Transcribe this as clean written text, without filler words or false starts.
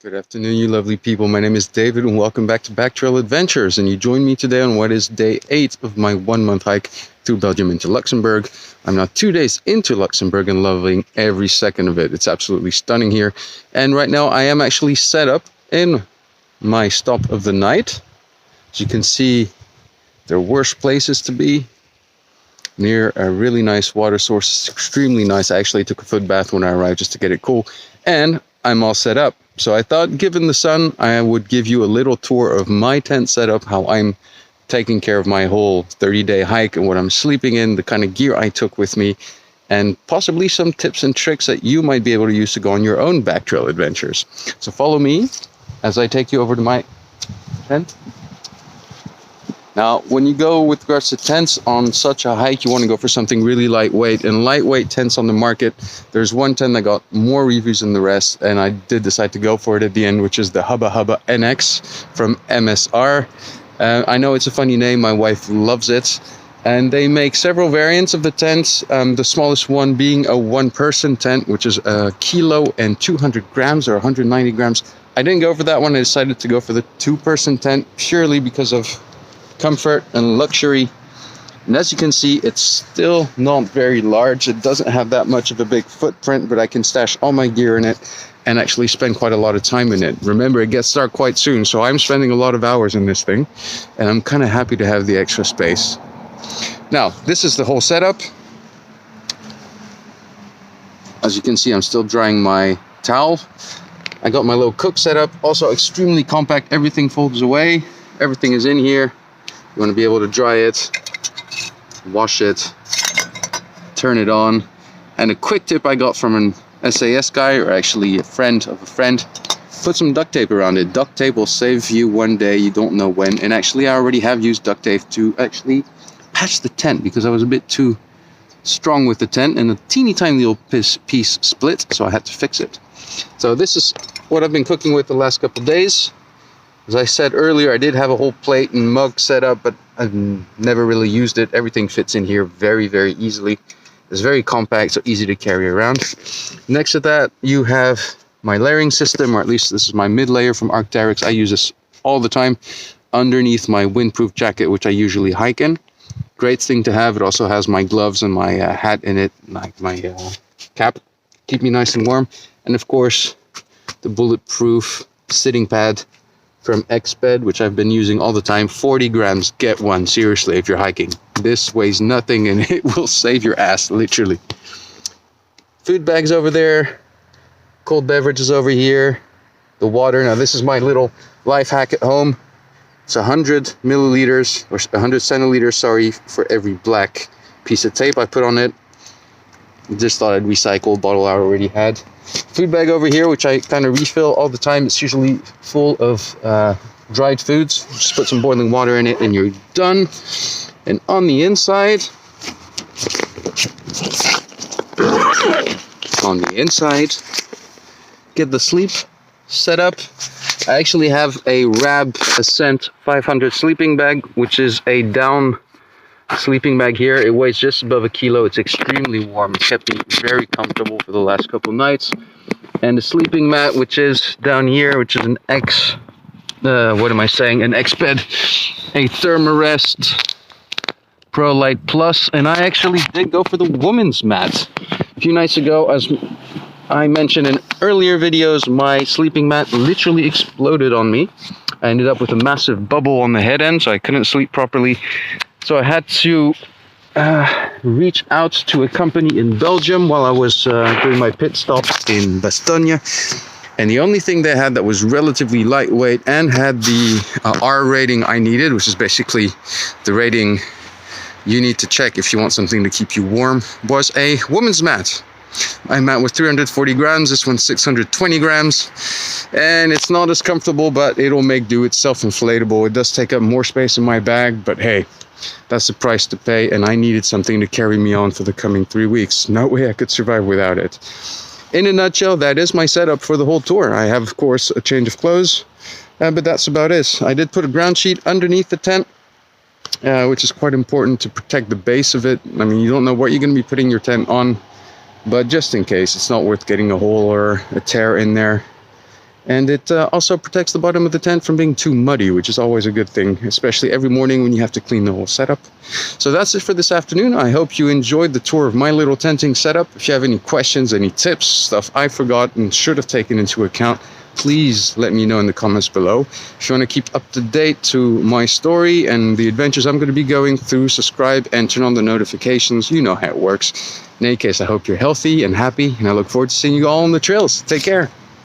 Good afternoon, you lovely people. My name is David, and welcome back to Back Trail Adventures. And you join me today on what is day 8 of my 1-month hike through Belgium into Luxembourg. I'm now 2 days into Luxembourg and loving every second of it. It's absolutely stunning here. And right now I am actually set up in my stop of the night. As you can see, there are worse places to be. Near a really nice water source. It's extremely nice. I actually took a foot bath when I arrived just to get it cool. And I'm all set up. So I thought, given the sun, I would give you a little tour of my tent setup, how I'm taking care of my whole 30-day hike and what I'm sleeping in, the kind of gear I took with me, and possibly some tips and tricks that you might be able to use to go on your own back trail adventures. So follow me as I take you over to my tent. Now, when you go with regards to tents on such a hike, you want to go for something really lightweight. And lightweight tents on the market, there's one tent that got more reviews than the rest, and I did decide to go for it at the end, which is the Hubba Hubba NX from MSR. I know it's a funny name, my wife loves it. And they make several variants of the tents, the smallest one being a one-person tent, which is a kilo and 200 grams or 190 grams. I didn't go for that one. I decided to go for the two-person tent purely because of comfort and luxury. And as you can see, it's still not very large. It doesn't have that much of a big footprint, but I can stash all my gear in it and actually spend quite a lot of time in it. Remember, it gets dark quite soon, so I'm spending a lot of hours in this thing, and I'm kind of happy to have the extra space. Now, this is the whole setup. As you can see, I'm still drying my towel. I got my little cook setup, also extremely compact. Everything folds away. Everything is in here. You want to be able to dry it, wash it, turn it on. And a quick tip I got from an SAS guy, or actually a friend of a friend, put some duct tape around it. Duct tape will save you one day, you don't know when. And actually I already have used duct tape to actually patch the tent because I was a bit too strong with the tent and a teeny tiny little piece split, so I had to fix it. So this is what I've been cooking with the last couple of days. As I said earlier, I did have a whole plate and mug set up, but I've never really used it. Everything fits in here very, very easily. It's very compact, so easy to carry around. Next to that, you have my layering system, or at least this is my mid layer from Arc'teryx. I use this all the time underneath my windproof jacket, which I usually hike in. Great thing to have. It also has my gloves and my hat in it, like my cap. Keep me nice and warm. And of course, the bulletproof sitting pad from Exped, which I've been using all the time. 40 grams, get one, seriously, if you're hiking. This weighs nothing and it will save your ass, literally. Food bags over there, cold beverages over here, the water. Now this is my little life hack at home. It's 100 milliliters, or 100 centiliters, sorry, for every black piece of tape I put on it. Just thought I'd recycle a bottle I already had. Food bag over here, which I kind of refill all the time. It's usually full of dried foods. Just put some boiling water in it and you're done. And on the inside, get the sleep set up. I actually have a Rab Ascent 500 sleeping bag, which is a down sleeping bag here. It weighs just above a kilo. It's extremely warm. It's kept me very comfortable for the last couple of nights. And the sleeping mat, which is down here, which is an an Exped, a Thermarest Pro Light Plus. And I actually did go for the woman's mat. A few nights ago, as I mentioned in earlier videos, my sleeping mat literally exploded on me. I ended up with a massive bubble on the head end, so I couldn't sleep properly. So I had to reach out to a company in Belgium while I was doing my pit stop in Bastogne. And the only thing they had that was relatively lightweight and had the R rating I needed, which is basically the rating you need to check if you want something to keep you warm, was a woman's mat. My mat was 340 grams, this one's 620 grams, and it's not as comfortable, but it'll make do. It's self-inflatable. It does take up more space in my bag, but hey, that's the price to pay, and I needed something to carry me on for the coming 3 weeks. No way I could survive without it. In a nutshell, that is my setup for the whole tour. I have, of course, a change of clothes, but that's about it. I did put a ground sheet underneath the tent, which is quite important to protect the base of it. I mean, you don't know what you're going to be putting your tent on, but just in case, it's not worth getting a hole or a tear in there. And it also protects the bottom of the tent from being too muddy, which is always a good thing, especially every morning when you have to clean the whole setup. So that's it for this afternoon. I hope you enjoyed the tour of my little tenting setup. If you have any questions, any tips, stuff I forgot and should have taken into account, please let me know in the comments below. If you want to keep up to date to my story and the adventures I'm going to be going through, subscribe and turn on the notifications. You know how it works. In any case, I hope you're healthy and happy, and I look forward to seeing you all on the trails. Take care.